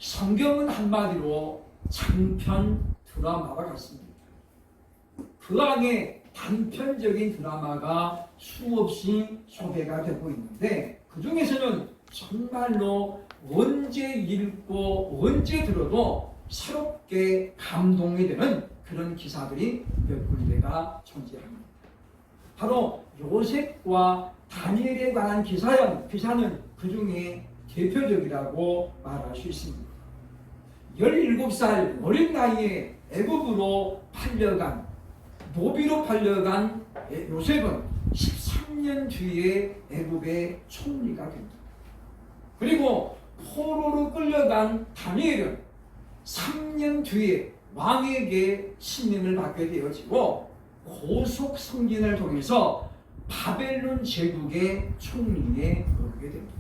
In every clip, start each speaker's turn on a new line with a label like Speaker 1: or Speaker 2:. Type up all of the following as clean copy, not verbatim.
Speaker 1: 성경은 한마디로 장편 드라마와 같습니다. 그 안에 단편적인 드라마가 수없이 소개가 되고 있는데 그 중에서는 정말로 언제 읽고 언제 들어도 새롭게 감동이 되는 그런 기사들이 몇 군데가 존재합니다. 바로 요셉과 다니엘에 관한 기사는 그 중에 대표적이라고 말할 수 있습니다. 17살 어린 나이에 애굽으로 팔려간 노비로 팔려간 요셉은 13년 뒤에 애굽의 총리가 됩니다. 그리고 포로로 끌려간 다니엘은 3년 뒤에 왕에게 신임을 받게 되어지고 고속 승진을 통해서 바벨론 제국의 총리에 오르게 됩니다.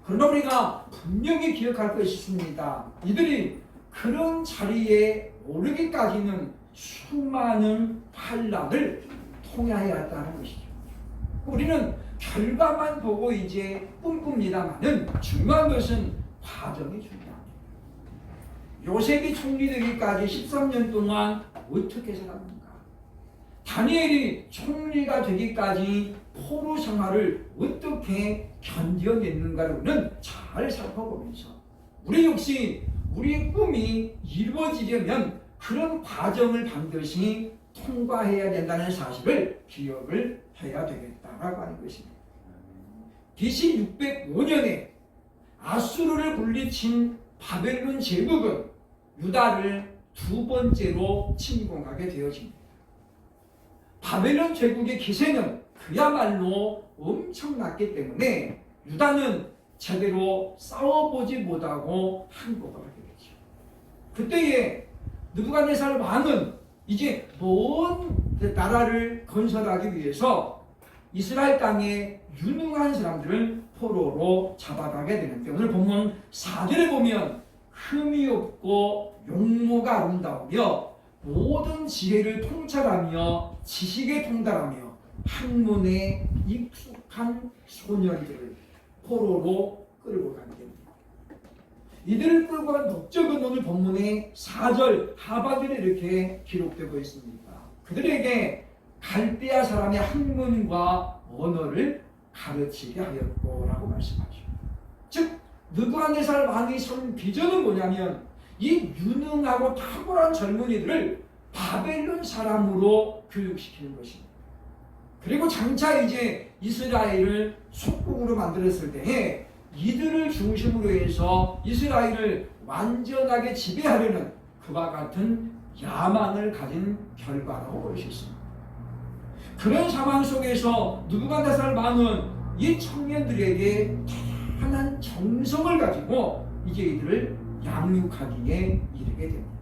Speaker 1: 그러나 우리가 분명히 기억할 것이 있습니다. 이들이 그런 자리에 오르기까지는 수많은 환난을 통해야 했다는 것이죠. 우리는 결과만 보고 이제 꿈꿉니다만은 중요한 것은 과정이 중요합니다. 요셉이 총리되기까지 13년 동안 어떻게 살았는가? 다니엘이 총리가 되기까지 포로 생활을 어떻게 견뎌냈는가를 잘 살펴보면서 우리 역시 우리의 꿈이 이루어지려면 그런 과정을 반드시 통과해야 된다는 사실을 기억을 해야 되겠다라고 하는 것입니다. BC 605년에 아수르를 물리친 바벨론 제국은 유다를 두 번째로 침공하게 되어집니다. 바벨론 제국의 기세는 그야말로 엄청났기 때문에 유다는 제대로 싸워보지 못하고 항복을 하게 되죠. 그때에 느부갓네살 왕은 이제 먼 나라를 건설하기 위해서 이스라엘 땅에 유능한 사람들을 포로로 잡아가게 되는데 오늘 본문 4절에 보면 흠이 없고 용모가 아름다우며 모든 지혜를 통찰하며 지식에 통달하며 학문에 익숙한 소년들을 포로로 끌고 가게 됩니다. 이들을 끌고 간 목적은 오늘 본문의 4절 하반절에 이렇게 기록되고 있습니다. 그들에게 갈대아 사람의 학문과 언어를 가르치게 하였고 라고 말씀하죠. 즉 느부갓네살 왕이 선 비전은 뭐냐면 이 유능하고 탁월한 젊은이들을 바벨론 사람으로 교육시키는 것입니다. 그리고 장차 이제 이스라엘을 속국으로 만들었을 때에 이들을 중심으로 해서 이스라엘을 완전하게 지배하려는 그와 같은 야망을 가진 결과라고 볼 수 있습니다. 그런 상황 속에서 느부갓네살 왕은 이 청년들에게 대단한 정성을 가지고 이제 이들을 양육하기에 이르게 됩니다.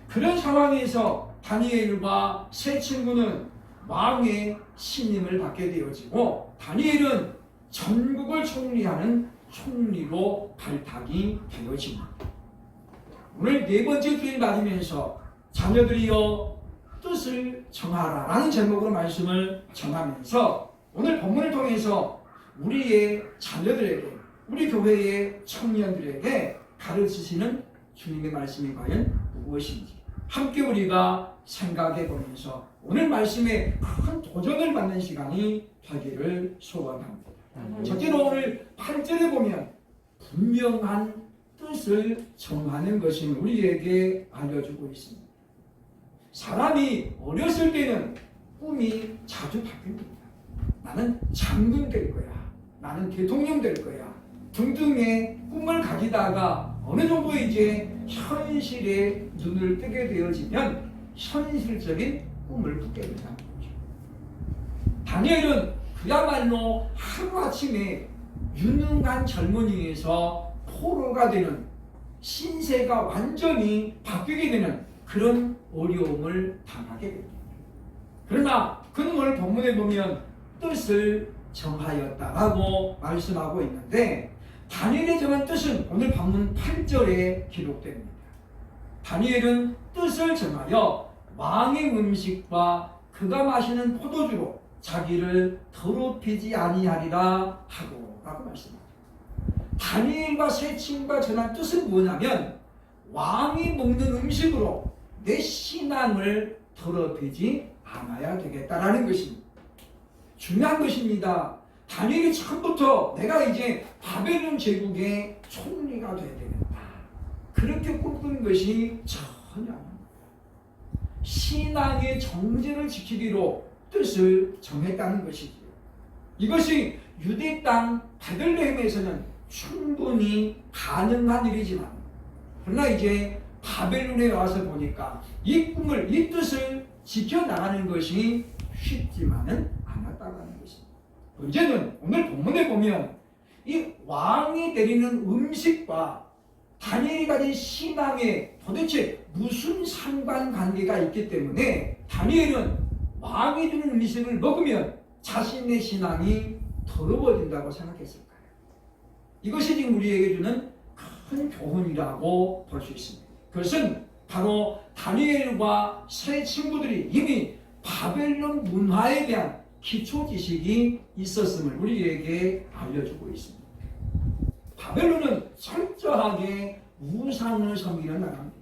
Speaker 1: 그런 상황에서 다니엘과 세 친구는 왕의 신임을 받게 되어지고 다니엘은 전국을 총리하는 총리로 발탁이 되어집니다. 오늘 네 번째 주일 맞으면서 자녀들이여 뜻을 정하라 라는 제목으로 말씀을 정하면서 오늘 본문을 통해서 우리의 자녀들에게 우리 교회의 청년들에게 가르치시는 주님의 말씀이 과연 무엇인지 함께 우리가 생각해 보면서 오늘 말씀에 큰 도전을 받는 시간이 되기를 소원합니다. 첫째로 오늘 8절에 보면 분명한 뜻을 정하는 것을 우리에게 알려주고 있습니다. 사람이 어렸을 때는 꿈이 자주 바뀝니다. 나는 장군 될 거야. 나는 대통령 될 거야. 등등의 꿈을 가지다가 어느 정도 이제 현실에 눈을 뜨게 되어지면 현실적인 꿈을 꾸게 된다는 거죠. 다니엘은 그야말로 하루아침에 유능한 젊은이에서 포로가 되는 신세가 완전히 바뀌게 되는 그런 어려움을 당하게 됩니다. 그러나 그는 오늘 본문에 보면 뜻을 정하였다라고 말씀하고 있는데 다니엘의 정한 뜻은 오늘 본문 8절에 기록됩니다. 다니엘은 뜻을 정하여 왕의 음식과 그가 마시는 포도주로 자기를 더럽히지 아니하리라 하고 라고 말씀합니다. 다니엘과 세 친구가 전한 뜻은 뭐냐면 왕이 먹는 음식으로 내 신앙을 더럽히지 않아야 되겠다라는 것입니다. 중요한 것입니다. 다니엘이 처음부터 내가 이제 바벨론 제국의 총리가 돼야 되겠다, 그렇게 꿈꾼 것이 전혀 아닙니다. 신앙의 정제를 지키기로 뜻을 정했다는 것이지요. 이것이 유대 땅 베들레헴에서는 충분히 가능한 일이지만, 그러나 이제 바벨론에 와서 보니까 이 꿈을, 이 뜻을 지켜나가는 것이 쉽지만은 않았다는 것입니다. 문제는 오늘 본문에 보면 이 왕이 내리는 음식과 다니엘이 가진 신앙에 도대체 무슨 상관관계가 있기 때문에 다니엘은 왕이 주는 음식을 먹으면 자신의 신앙이 더러워진다고 생각했을까요? 이것이 지금 우리에게 주는 큰 교훈이라고 볼 수 있습니다. 그것은 바로 다니엘과 세 친구들이 이미 바벨론 문화에 대한 기초 지식이 있었음을 우리에게 알려주고 있습니다. 바벨론은 철저하게 우상을 섬기는 나라입니다.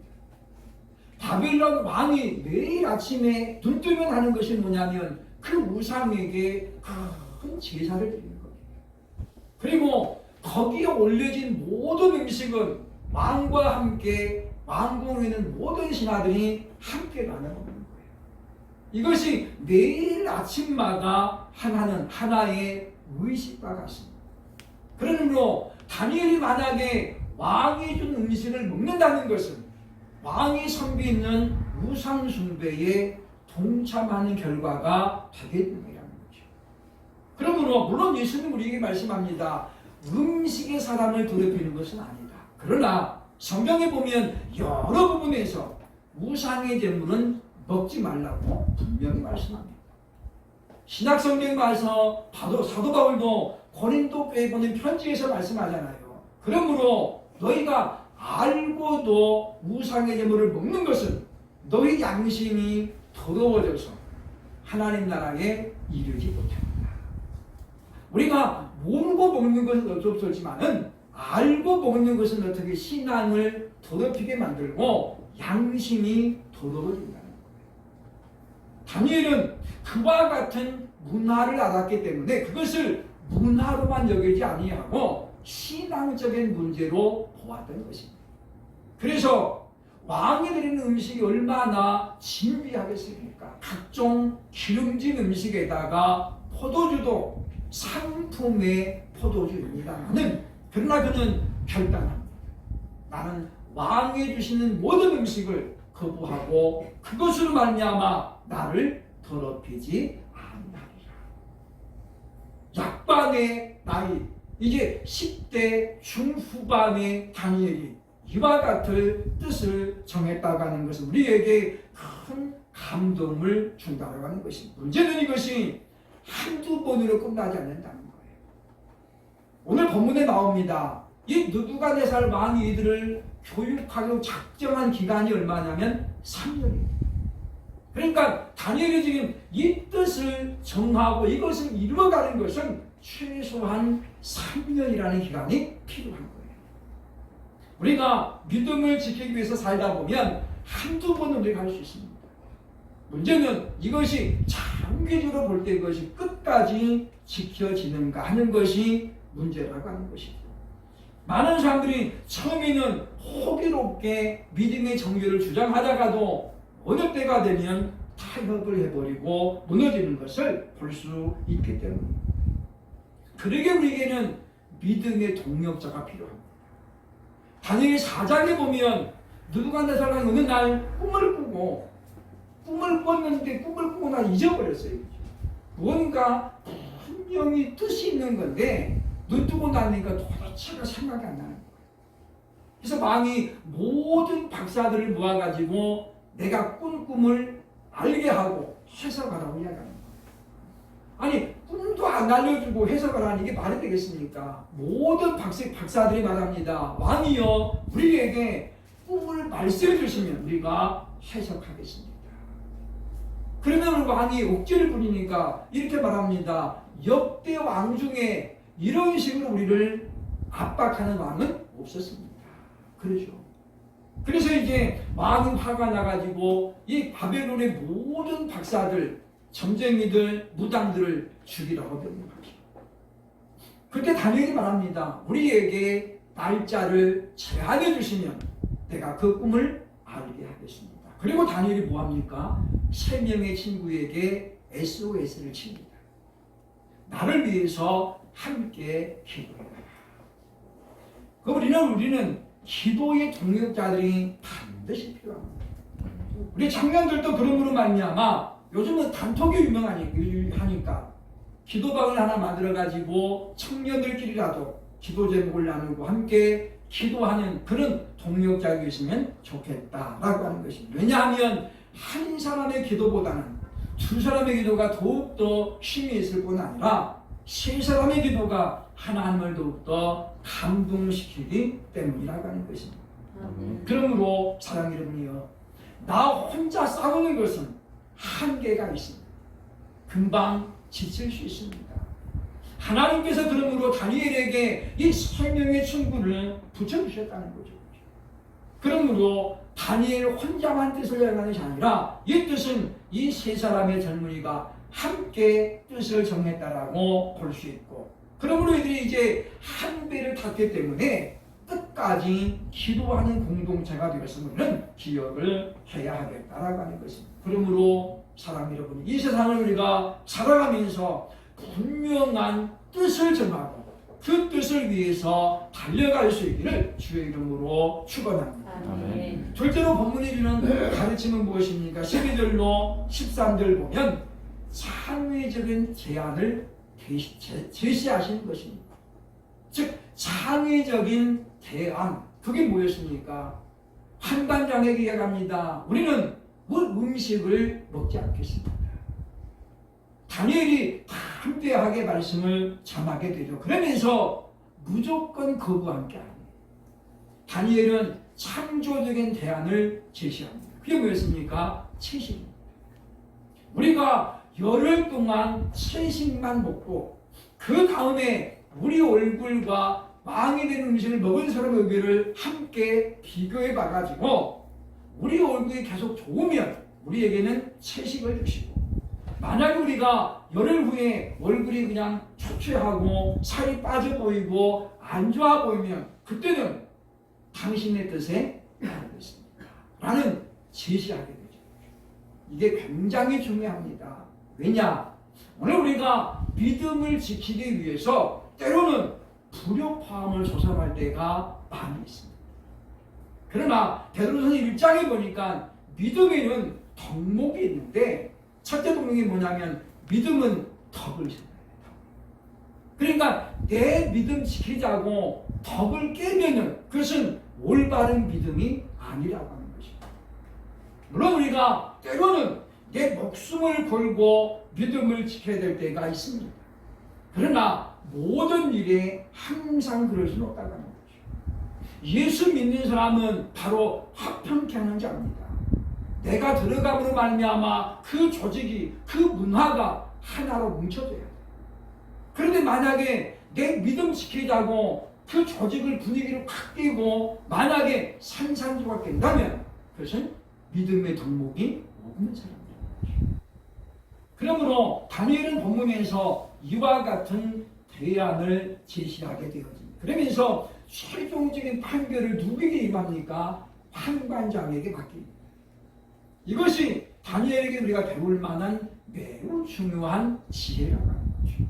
Speaker 1: 바벨론 왕이 매일 아침에 눈 뜨면 하는 것이 뭐냐면 그 우상에게 큰 제사를 드리는 겁니다. 그리고 거기에 올려진 모든 음식은 왕과 함께 왕궁에 있는 모든 신하들이 함께 나눠 먹는 거예요. 이것이 매일 아침마다 하나의 의식과 같습니다. 그러므로 다니엘이 만약에 왕이 준 음식을 먹는다는 것은 왕이 섬기는 우상 숭배에 동참하는 결과가 되겠느냐는 거죠. 그러므로 물론 예수님 우리에게 말씀합니다. 음식의 사람을 더럽히는 것은 아니다. 그러나 성경에 보면 여러 부분에서 우상의 제물은 먹지 말라고 분명히 말씀합니다. 신약 성경에 와서 사도 바울도 고린도 교회에 보낸 편지에서 말씀하잖아요. 그러므로 너희가 알고도 우상의 제물을 먹는 것은 너희 양심이 더러워져서 하나님 나라에 이르지 못합니다. 우리가 모르고 먹는 것은 어쩔 수 없지만은 알고 먹는 것은 어떻게 신앙을 더럽히게 만들고 양심이 더러워진다는 거예요. 다니엘은 그와 같은 문화를 알았기 때문에 그것을 문화로만 여기지 아니하고 신앙적인 문제로 보았던 것입니다. 그래서 왕이 드리는 음식이 얼마나 진귀하겠습니까? 각종 기름진 음식에다가 포도주도 상품의 포도주입니다만은 그러나 그는 결단합니다. 나는 왕이 주시는 모든 음식을 거부하고 그것으로 말미암아 나를 더럽히지 아니하리라. 약반의 나이, 이제 10대 중후반의 다니엘이 이와 같은 뜻을 정했다고 하는 것은 우리에게 큰 감동을 준다고 하는 것입니다. 문제는 이것이 한두 번으로 끝나지 않는다는 거예요. 오늘 본문에 나옵니다. 이 느부갓네살 왕이 이들을 교육하려고 작정한 기간이 얼마냐면 3년입니다. 그러니까 다니엘이 지금 이 뜻을 정하고 이것을 이루어가는 것은 최소한 3년이라는 기간이 필요한 거예요. 우리가 믿음을 지키기 위해서 살다 보면 한두 번은 우리가 할 수 있습니다. 문제는 이것이 장기적으로 볼 때 이것이 끝까지 지켜지는가 하는 것이 문제라고 하는 것이죠. 많은 사람들이 처음에는 호기롭게 믿음의 정죄를 주장하다가도 어느 때가 되면 타협을 해버리고 무너지는 것을 볼 수 있기 때문입니다. 그러게 우리에게는 믿음의 동력자가 필요합니다. 다니엘 4장에 보면 느부갓네살 왕이 어느 날 꿈을 꿨는데 꿈을 꾸고 나 잊어버렸어요. 뭔가 분명히 뜻이 있는 건데 눈 뜨고 나니까 도대체가 생각이 안 나는 거예요. 그래서 왕이 모든 박사들을 모아가지고 내가 꾼 꿈을 알게 하고 해석하라고 이야기하는 거예요. 아니 꿈도 안 알려주고 해석하라는 이게 말이 되겠습니까? 모든 박사들이 말합니다. 왕이여 우리에게 꿈을 말씀해 주시면 우리가 해석하겠습니다. 그러면 왕이 억지를 부리니까 이렇게 말합니다. 역대 왕 중에 이런 식으로 우리를 압박하는 왕은 없었습니다. 그렇죠. 그래서 이제 왕은 화가 나가지고 이 바벨론의 모든 박사들, 점쟁이들, 무당들을 죽이라고 명령합니다. 그때 다니엘이 말합니다. 우리에게 날짜를 제한해 주시면 내가 그 꿈을 알게 하겠습니다. 그리고 다니엘이 뭐합니까? 3명의 친구에게 SOS를 칩니다. 나를 위해서 함께 기도해라. 우리는 기도의 동역자들이 반드시 필요합니다. 우리 청년들도 그러므로 말미암아 요즘은 단톡이 유명하니까 기도방을 하나 만들어가지고 청년들끼리라도 기도 제목을 나누고 함께 기도하는 그런 동역자가 있으면 좋겠다라고 하는 것입니다. 왜냐하면 한 사람의 기도보다는 두 사람의 기도가 더욱더 힘이 있을 뿐 아니라 세 사람의 기도가 하나님을 더욱더 감동시키기 때문이라고 하는 것입니다. 그러므로 사랑하는 여러분이요, 나 혼자 싸우는 것은 한계가 있습니다. 금방 지칠 수 있습니다. 하나님께서 그러므로 다니엘에게 이 3명의 친구를 붙여주셨다는 거죠. 그러므로 다니엘 혼자만 뜻을 행하는 것이 아니라 이 뜻은 이 세 사람의 젊은이가 함께 뜻을 정했다라고 볼 수 있고, 그러므로 이들이 이제 한 배를 탔기 때문에 끝까지 기도하는 공동체가 되었음을 기억을 해야 하겠다라고 하는 것입니다. 그러므로 사랑 여러분, 이 세상을 우리가 살아가면서 분명한 뜻을 정하고 그 뜻을 위해서 달려갈 수 있기를 주의 이름으로 축원합니다.
Speaker 2: 아멘.
Speaker 1: 둘째로 본문이 주는 가르침은 무엇입니까? 12절로 13절 보면 창의적인 제안을 제시하시는 것입니다. 즉 창의적인 대안, 그게 뭐였습니까? 한반장에게 이야기합니다. 우리는 음식을 먹지 않겠습니다. 다니엘이 담대하게 말씀을 전하게 되죠. 그러면서 무조건 거부한 게 아니에요. 다니엘은 창조적인 대안을 제시합니다. 그게 뭐였습니까? 채식입니다. 우리가 열흘 동안 채식만 먹고 그 다음에 우리 얼굴과 망이 된 음식을 먹은 사람의 의견을 함께 비교해 봐가지고 우리 얼굴이 계속 좋으면 우리에게는 채식을 주시고, 만약 우리가 열흘 후에 얼굴이 그냥 초췌하고 살이 빠져 보이고 안 좋아 보이면 그때는 당신의 뜻에 따르겠습니다 라는 제시하게 되죠. 이게 굉장히 중요합니다. 왜냐? 오늘 우리가 믿음을 지키기 위해서 때로는 불협화음을 조성할 때가 많이 있습니다. 그러나 베드로전서 1장에 보니까 믿음에는 덕목이 있는데 첫째 덕목이 뭐냐면 믿음은 덕을 생각해요. 그러니까 내 믿음 지키자고 덕을 깨면은 그것은 올바른 믿음이 아니라고 하는 것입니다. 물론 우리가 때로는 내 목숨을 걸고 믿음을 지켜야 될 때가 있습니다. 그러나 모든 일에 항상 그럴 수는 없다고 하는 거죠. 예수 믿는 사람은 바로 화평케 하는 자입니다. 내가 들어감으로 말미암아 그 조직이, 그 문화가 하나로 뭉쳐져야 돼. 그런데 만약에 내 믿음 지키자고 그 조직을, 분위기를 확 띄고 만약에 산산조각 된다면 그것은 믿음의 덕목이 없는 사람입니다. 그러므로 다니엘은 본문에서 이와 같은 대안을 제시하게 되어집니다. 그러면서 최종적인 판결을 누구에게 임합니까? 환관장에게 맡깁니다. 이것이 다니엘에게 우리가 배울 만한 매우 중요한 지혜라고 하는 거죠.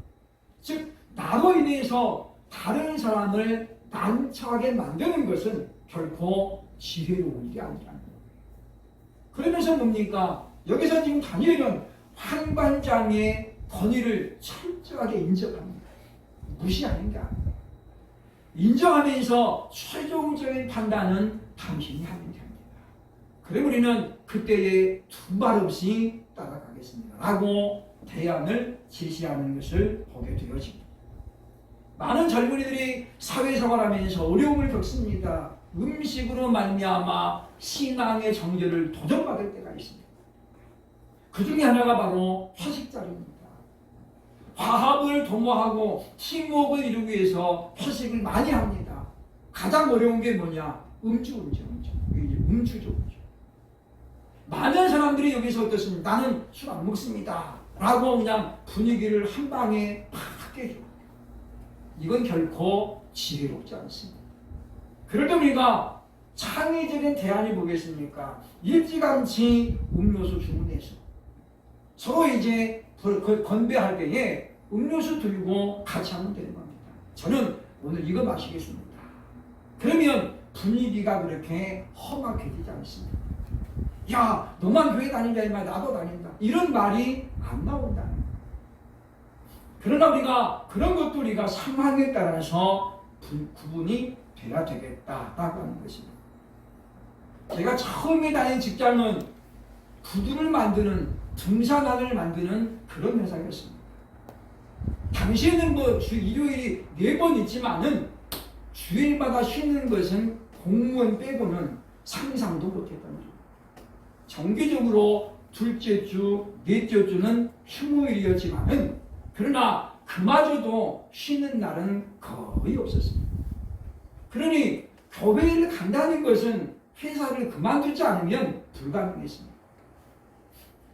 Speaker 1: 즉 나로 인해서 다른 사람을 난처하게 만드는 것은 결코 지혜로운 일이 아니라는 거예요. 그러면서 뭡니까? 여기서 지금 다니엘은 환관장의 권위를 철저하게 인정합니다. 무시하는 게 아니에요. 인정하면서 최종적인 판단은 당신이 하는 게 아닙니다. 그럼 우리는 그때에 두말 없이 따라가겠습니다 라고 대안을 제시하는 것을 보게 되어집니다. 많은 젊은이들이 사회생활 하면서 어려움을 겪습니다. 음식으로 말미암아 신앙의 정죄를 도전받을 때가 있습니다. 그 중에 하나가 바로 화식자리입니다. 화합을 도모하고 팀워크를 이루기 위해서 회식을 많이 합니다. 가장 어려운 게 뭐냐? 음주죠. 이게 음주죠. 많은 사람들이 여기서 어떻습니까? 나는 술 안 먹습니다 라고 그냥 분위기를 한 방에 팍 깨줘. 이건 결코 지혜롭지 않습니다. 그럴 때 우리가 창의적인 대안이 뭐겠습니까? 일찌감치 음료수 주문해서 서로 이제 건배할 때에 음료수 들고 같이 하면 되는 겁니다. 저는 오늘 이거 마시겠습니다. 그러면 분위기가 그렇게 험악해지지 않습니다. 야, 너만 교회 다닌다, 이 말, 나도 다닌다. 이런 말이 안 나온다는 거예요. 그러나 우리가 그런 것도 우리가 상황에 따라서 구분이 돼야 되겠다라고 하는 것입니다. 제가 처음에 다닌 직장은 구두를 만드는 등산화를 만드는 그런 회사였습니다. 당시에는 뭐 주 일요일이 4번 있지만은 주일마다 쉬는 것은 공무원 빼고는 상상도 못했던 거죠. 정기적으로 둘째 주, 넷째 주는 휴무일이었지만은 그러나 그마저도 쉬는 날은 거의 없었습니다. 그러니 교회를 간다는 것은 회사를 그만두지 않으면 불가능했습니다.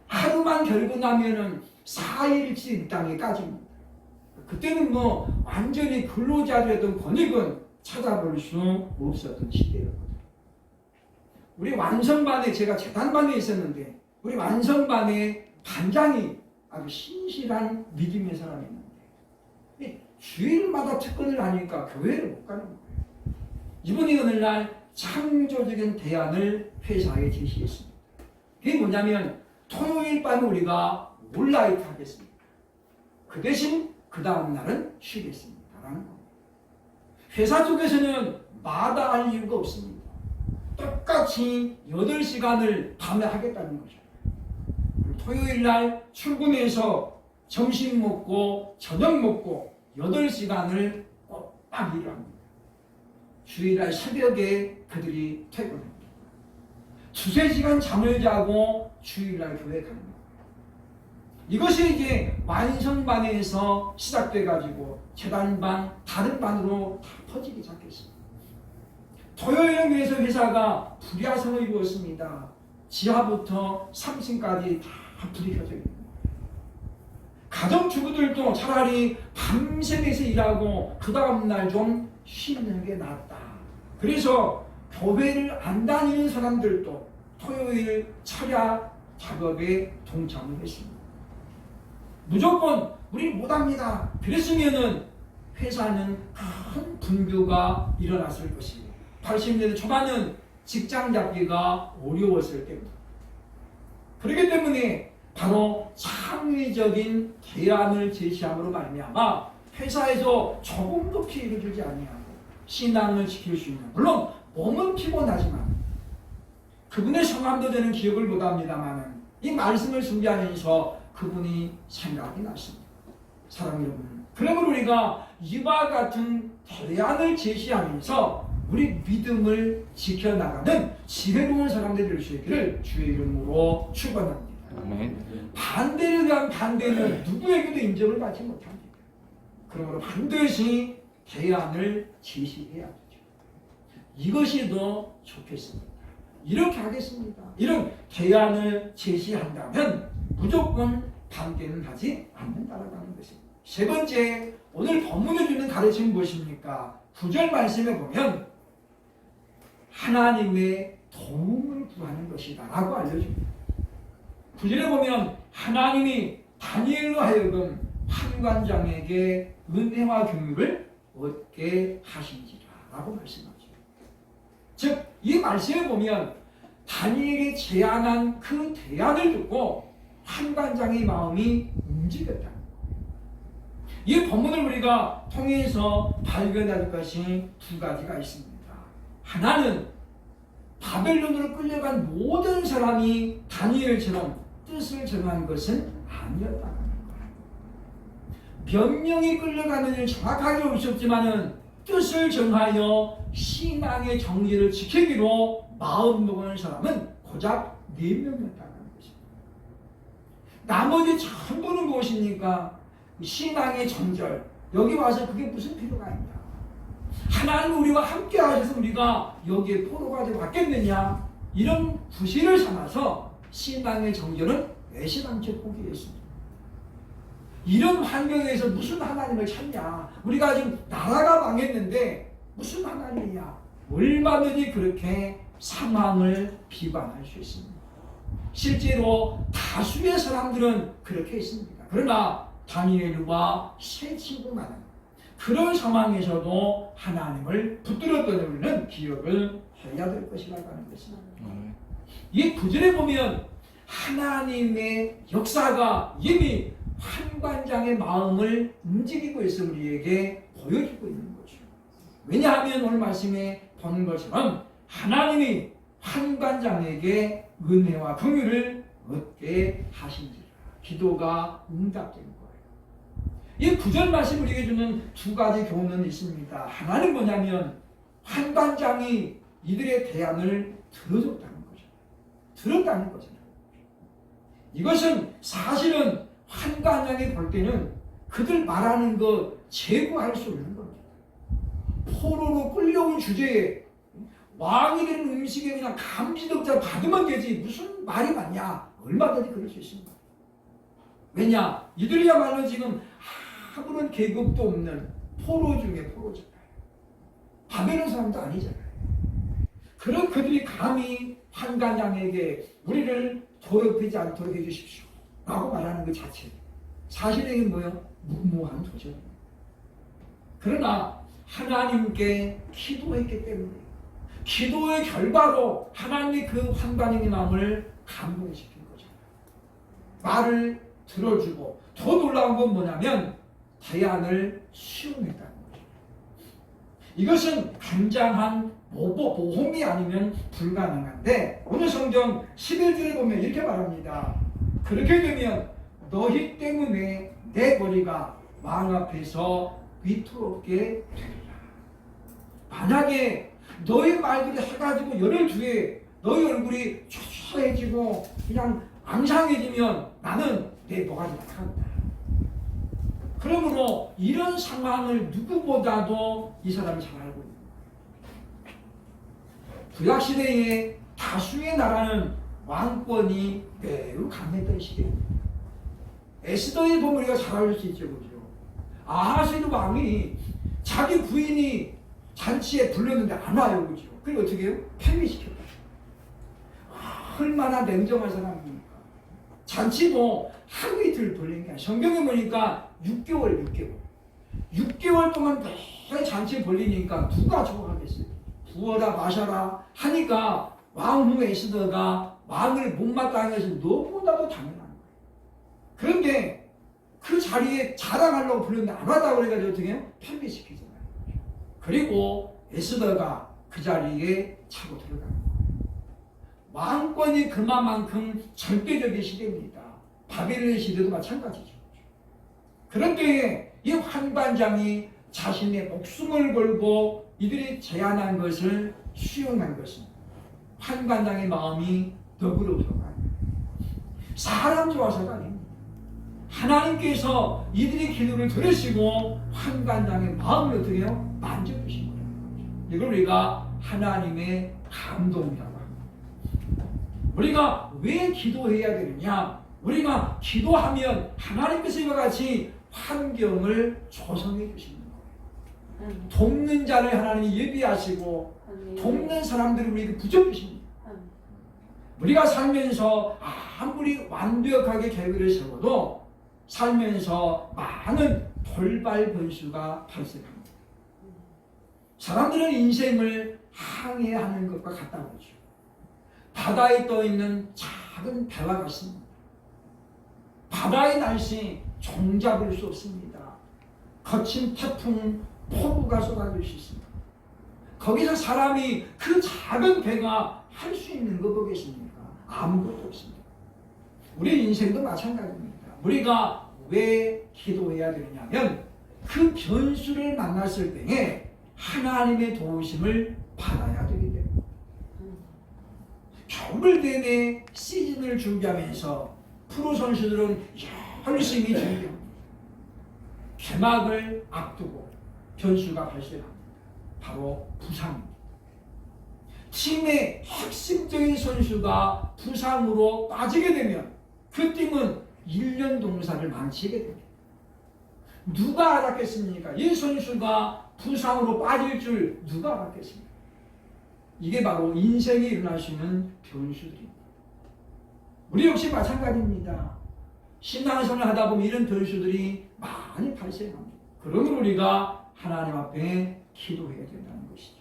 Speaker 1: 하루만 결근하면은 4일치 일당에 까집니다. 그때는 뭐 완전히 근로자들의 권익은 찾아볼 수 없었던 시대였거든요. 우리 완성반에, 제가 재단반에 있었는데 우리 완성반에 반장이 아주 신실한 믿음의 사람이었는데 주일마다 특근을 하니까 교회를 못 가는 거예요. 이분이 어느 날 창조적인 대안을 회사에 제시했습니다. 그게 뭐냐면 토요일 밤에 우리가 온라이트 하겠습니다. 그 대신 그 다음 날은 쉬겠습니다. 라는 겁니다. 회사 쪽에서는 마다할 이유가 없습니다. 똑같이 8시간을 밤에 하겠다는 거죠. 토요일 날 출근해서 점심 먹고 저녁 먹고 8시간을 딱 일을 합니다. 주일날 새벽에 그들이 퇴근합니다. 2-3시간 잠을 자고 주일날 교회 가는 거예요. 이것이 이제 완성반에서 시작돼가지고 재단반, 다른 반으로 다 퍼지기 시작했습니다. 토요일을 위해서 회사가 불야성을 이루었습니다. 지하부터 3층까지 다 불이 켜져 있는 거예요. 가정주부들도 차라리 밤새면서 일하고 그 다음날 좀 쉬는 게 낫다. 그래서 교회를 안 다니는 사람들도 토요일 철야 작업에 동참을 했습니다. 무조건 우리 못합니다. 그랬으면은 회사는 큰 분규가 일어났을 것입니다. 80년대 초반은 직장 잡기가 어려웠을 때입니다. 그렇기 때문에 바로 창의적인 대안을 제시함으로 말미암아 회사에서 조금도 피해를 주지 아니하고 신앙을 지킬 수 있는, 물론 몸은 피곤하지만 그분의 성함도 되는 기억을 못합니다만 이 말씀을 준비하면서 그분이 생각이 났습니다. 사랑하는 여러분, 그러면 우리가 이와 같은 대안을 제시하면서 우리 믿음을 지켜나가는 지혜로운 사람들이 될 수 있기를 주의 이름으로 축원합니다. 반대에 대한 반대는 누구에게도 인정을 받지 못합니다. 그러므로 반드시 대안을 제시해야 되죠. 이것이 더 좋겠습니다. 이렇게 하겠습니다. 이런 대안을 제시한다면 무조건 반대는 하지 않는다라는 것입니다. 세 번째, 오늘 본문에 주는 가르침은 무엇입니까? 9절 말씀에 보면 하나님의 도움을 구하는 것이다 라고 알려줍니다. 9절에 보면 하나님이 다니엘로 하여금 판관장에게 은혜와 긍휼을 얻게 하신지라 라고 말씀하죠. 즉, 이 말씀에 보면 다니엘이 제안한 그 대안을 듣고 판관장의 마음이 움직였다는 거예요. 이 본문을 우리가 통해서 발견할 것이 두 가지가 있습니다. 하나는 바벨론으로 끌려간 모든 사람이 다니엘처럼 뜻을 정한 것은 아니었다는 거예요. 몇 명이 끌려가는지 정확하게 없었지만은 뜻을 정하여 신앙의 정리를 지키기로 마음먹은 사람은 고작 4명이었다는 것입니다. 나머지 전부는 무엇입니까? 신앙의 정절, 여기 와서 그게 무슨 필요가 있냐? 하나님 우리와 함께 하셔서 우리가 여기에 포로가 되고 왔겠느냐? 이런 구실을 삼아서 신앙의 정절은 애시당초 포기했습니다. 이런 환경에서 무슨 하나님을 찾냐? 우리가 지금 나라가 망했는데 무슨 하나님이냐? 얼마든지 그렇게 상황을 비관할 수 있습니다. 실제로 다수의 사람들은 그렇게 했습니다. 그러나 다니엘과 세 친구만은 그런 상황에서도 하나님을 붙들었던 우리는 기억을 해야 될 것이라고 하는 것입니다. 이 구절에 보면 하나님의 역사가 이미 환관장의 마음을 움직이고 있어 우리에게 보여주고 있는 거죠. 왜냐하면 오늘 말씀에 보는 것처럼 하나님이 환관장에게 은혜와 긍휼을 얻게 하신지라. 기도가 응답된 거예요. 이 구절 말씀 우리에게 주는 두 가지 교훈은 있습니다. 하나는 뭐냐면 환관장이 이들의 대안을 들어줬다는 거죠. 들었다는 거잖아요. 이것은 사실은 환관장이 볼 때는 그들 말하는 거 제구할 수 없는 겁니다. 포로로 끌려온 주제에 왕이 되는 음식에 그냥 감지덕자 받으면 되지 무슨 말이 많냐. 얼마든지 그럴 수 있습니다. 왜냐? 이들이야말로 지금 아무런 계급도 없는 포로 중에 포로잖아요. 바벨론 사람도 아니잖아요. 그런 그들이 감히 환관장에게 우리를 더럽히지 않도록 해주십시오 라고 말하는 것 자체 사실은 뭐예요? 무모한 도전입니다. 그러나 하나님께 기도했기 때문에 기도의 결과로 하나님의 그 환관장의 마음을 감동시킨 거죠. 말을 들어주고 더 놀라운 건 뭐냐면 대안을 수용했다는 거죠. 이것은 굉장한 모험이 아니면 불가능한데 오늘 성경 11절에 보면 이렇게 말합니다. 그렇게 되면 너희 때문에 내 머리가 왕 앞에서 위태롭게 되리라. 만약에 너희 말들이 해가지고 열흘 뒤에 너희 얼굴이 초조해지고 그냥 앙상해지면 나는 내 모가지 나간다. 그러므로 이런 상황을 누구보다도 이 사람이 잘 알고 있는 거예요. 구약시대에 다수의 나라는 왕권이 매우 강했던 시대입니다. 에스더의 보면 우리가 잘 알 수 있죠. 그죠? 아하스웨로 왕이 자기 부인이 잔치에 불렀는데 안 와요. 그죠? 그리고 어떻게 해요? 폐위시켜요. 얼마나 냉정한 사람입니까? 잔치도 하루 이틀 돌린 게 아니라 성경에 보니까 6개월 동안 매일 잔치 벌리니까 누가 좋아하겠어요? 부어라 마셔라 하니까 왕후 에스더가 왕을 못마땅한 것은 너무나도 당연한 거예요. 그런데 그 자리에 자랑하려고 불렀는데 안 왔다고 그래가지고 어떻게 해요? 폐위시키잖아요. 그리고 에스더가 그 자리에 차고 들어가는 거예요. 왕권이 그만큼 절대적인 시대입니다. 바벨론 시대도 마찬가지죠. 그런 때에 이 환관장이 자신의 목숨을 걸고 이들이 제안한 것을 수용한 것은 환관장의 마음이 너그러워서가 아닙니다. 사람 좋아서가 아닙니다. 하나님께서 이들의 기도를 들으시고 환관장의 마음을 어떻게 해요? 만져주신 거예요. 이걸 우리가 하나님의 감동이라고 합니다. 우리가 왜 기도해야 되느냐? 우리가 기도하면 하나님께서 이와 같이 환경을 조성해 주시는 거예요. 돕는 자를 하나님이 예비하시고 돕는 사람들을 우리에게 부여주십니다. 우리가 살면서 아무리 완벽하게 계획을 세워도 살면서 많은 돌발 변수가 발생합니다. 사람들은 인생을 항해하는 것과 같다 보죠. 바다에 떠있는 작은 배와 같습니다. 바다의 날씨 종잡을 수 없습니다. 거친 태풍, 폭우가 쏟아질 수 있습니다. 거기서 사람이 그 작은 배가 할 수 있는 거 보겠습니까? 아무것도 없습니다. 우리 인생도 마찬가지입니다. 우리가 왜 기도해야 되느냐면 그 변수를 만났을 때에 하나님의 도우심을 받아야 되기 때문입니다. 겨울 내내 시즌을 준비하면서 프로 선수들은 열심히 준비합니다. 개막을 앞두고 변수가 발생합니다. 바로 부상입니다. 팀의 핵심적인 선수가 부상으로 빠지게 되면 그 팀은 1년 동사를 망치게 됩니다. 누가 알았겠습니까? 이 선수가 부상으로 빠질 줄 누가 알았겠습니까? 이게 바로 인생에 일어날 수 있는 변수들입니다. 우리 역시 마찬가지입니다. 신앙생활을 하다 보면 이런 변수들이 많이 발생합니다. 그러면 우리가 하나님 앞에 기도해야 된다는 것이죠.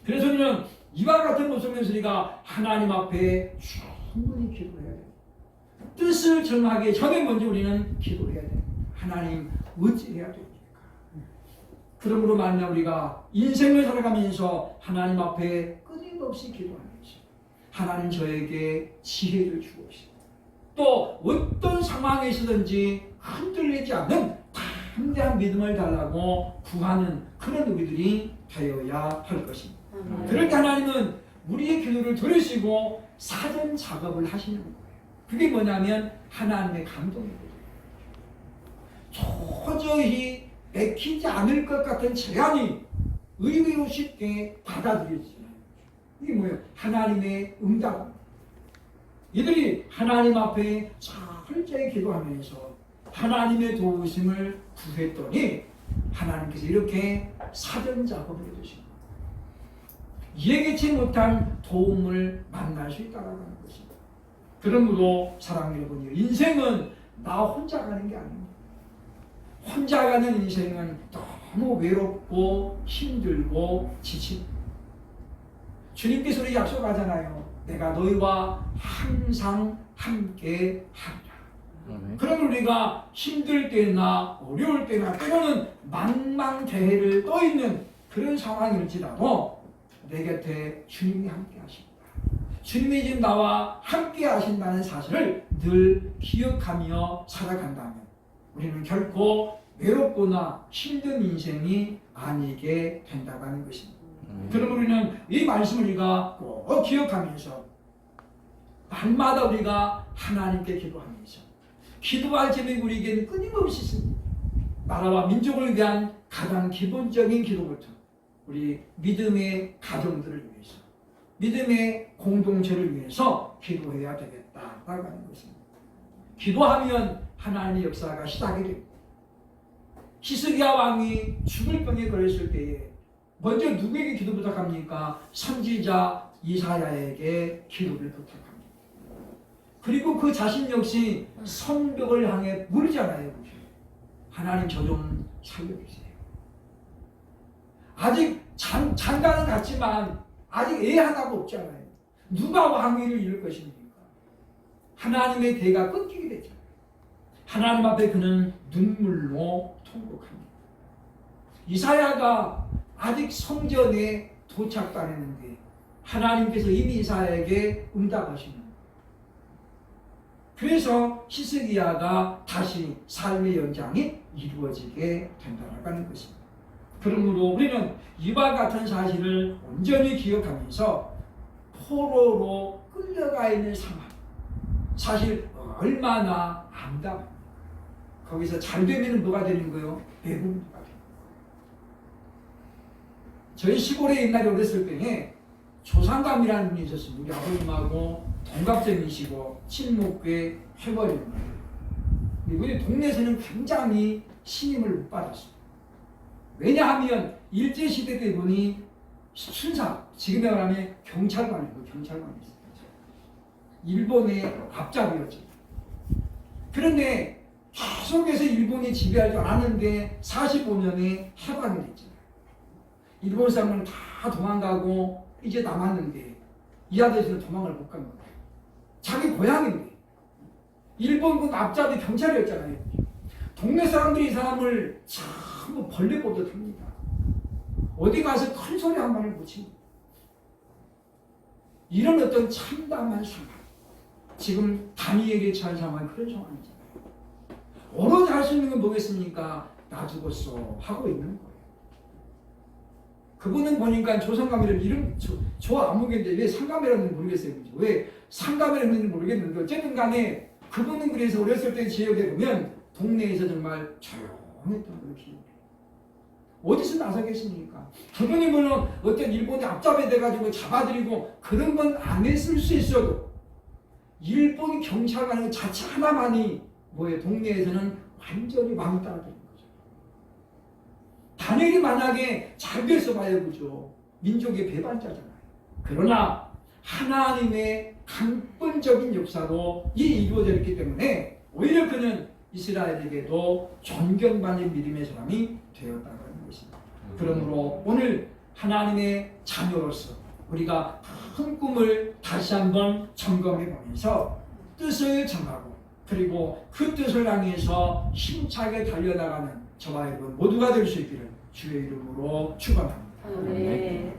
Speaker 1: 그래서 우리는 이와 같은 모습에서 우리가 하나님 앞에 충분히 기도해야 됩니다. 뜻을 정하기 전에 먼저 우리는 기도해야 됩니다. 하나님 어찌해야 됩니까? 그러므로 만약 우리가 인생을 살아가면서 하나님 앞에 끊임없이 기도하면서 하나님 저에게 지혜를 주옵시고 또 어떤 상황에 있든지 흔들리지 않는 담대한 믿음을 달라고 구하는 그런 우리들이 되어야 할 것입니다. 그럴 때 하나님은 우리의 기도를 들으시고 사전 작업을 하시는 거예요. 그게 뭐냐면 하나님의 감동이거든요. 도저히 맥히지 않을 것 같은 재앙이 의외로 쉽게 받아들여지잖아요. 이게 뭐예요? 하나님의 응답. 이들이 하나님 앞에 철저히 기도하면서 하나님의 도우심을 구했더니 하나님께서 이렇게 사전 작업을 해주신 거예요. 예기치 못한 도움을 만날 수 있다는 것입니다. 그러므로 사랑하는 여러분, 인생은 나 혼자 가는 게 아닙니다. 혼자 가는 인생은 너무 외롭고 힘들고 지칩니다. 주님께서 우리 약속하잖아요. 내가 너희와 항상 함께 하리라. 그러면 우리가 힘들 때나 어려울 때나 때로는 망망대해를 떠있는 그런 상황일지라도 내 곁에 주님이 함께 하십니다. 주님이 지금 나와 함께 하신다는 사실을 늘 기억하며 살아간다면 우리는 결코 외롭거나 힘든 인생이 아니게 된다고 하는 것입니다. 그러면 우리는 이 말씀을 우리가 꼭 기억하면서 날마다 우리가 하나님께 기도하면서 기도할 제목이 우리에게는 끊임없이 있습니다. 나라와 민족을 위한 가장 기본적인 기도부터 우리 믿음의 가정들을 위해서 믿음의 공동체를 위해서 기도해야 되겠다라고 하는 것입니다. 기도하면 하나님의 역사가 시작이 됩니다. 히스기야 왕이 죽을 병에 걸렸을 때에 먼저 누구에게 기도 부탁합니까? 선지자 이사야에게 기도를 부탁합니다. 그리고 그 자신 역시 성벽을 향해 물잖아요. 하나님 저 좀 살려주세요. 아직 장가는 갔지만 아직 애 하나가 없잖아요. 누가 왕위를 이룰 것입니까? 하나님의 대가 끊기게 됐잖아요. 하나님 앞에 그는 눈물로 통곡합니다. 이사야가 아직 성전에 도착도 안 했는데 하나님께서 이미 이사야에게 응답하시는 거예요. 그래서 히스기야가 다시 삶의 연장이 이루어지게 된다고 하는 것입니다. 그러므로 우리는 이와 같은 사실을 온전히 기억하면서 포로로 끌려가 있는 상황, 사실 얼마나 암담합니다. 거기서 잘 되면 뭐가 되는 거예요? 배국가 되는 거예요. 저희 시골에 옛날에 어렸을 때에 조상감이라는 분이 있었어요. 우리 아버님하고 동갑점이시고 친목교회 회원입니다. 우리 동네에서는 굉장히 신임을 못 받았어요. 왜냐하면 일제시대 때 보니 순사, 지금에 말하면 경찰관이고 경찰관이었어요. 일본의 앞잡이였죠. 그런데 계속해서 일본이 지배할 줄 알았는데 45년에 해방이 됐잖아요. 일본 사람은 다 도망가고 이제 남았는데 이 아저씨는 도망을 못 간 거예요. 자기 고향인데 일본 그 앞잡이 경찰이었잖아요. 동네 사람들이 이 사람을 전부 벌레 보듯 합니다. 어디 가서 큰 소리 한 번을 못 칩니다. 이런 어떤 참담한 상황, 지금 다니엘이 처한 상황이 그런 상황이잖아요. 오로지 할 수 있는 건 뭐겠습니까? 나 죽었어 하고 있는 거예요. 그분은 보니까 조상가미를 이름 저 아무개인데 왜 상가미라는지 모르겠어요. 왜 상가미라는지 모르겠는데 어쨌든 간에 그분은 그래서 어렸을 때 지역에 보면 동네에서 정말 조용했던 걸 기억해요. 어디서 나서겠습니까? 당연히 물론 어떤 일본이 앞잡이 돼가지고 잡아들이고 그런 건 안 했을 수 있어도 일본 경찰관 자체 하나만이 뭐에 동네에서는 완전히 왕따가 되는 거죠. 다니엘이 만약에 잘 됐어봐야 보죠. 민족의 배반자잖아요. 그러나 하나님의 강권적인 역사로 이루어졌기 때문에 오히려 그는 이스라엘에게도 존경받는 믿음의 사람이 되었다는 것입니다. 그러므로 오늘 하나님의 자녀로서 우리가 큰 꿈을 다시 한번 점검해 보면서 뜻을 정하고 그리고 그 뜻을 향해서 힘차게 달려나가는 저와 여러분 모두가 될 수 있기를 주의 이름으로 축원합니다.
Speaker 2: 네.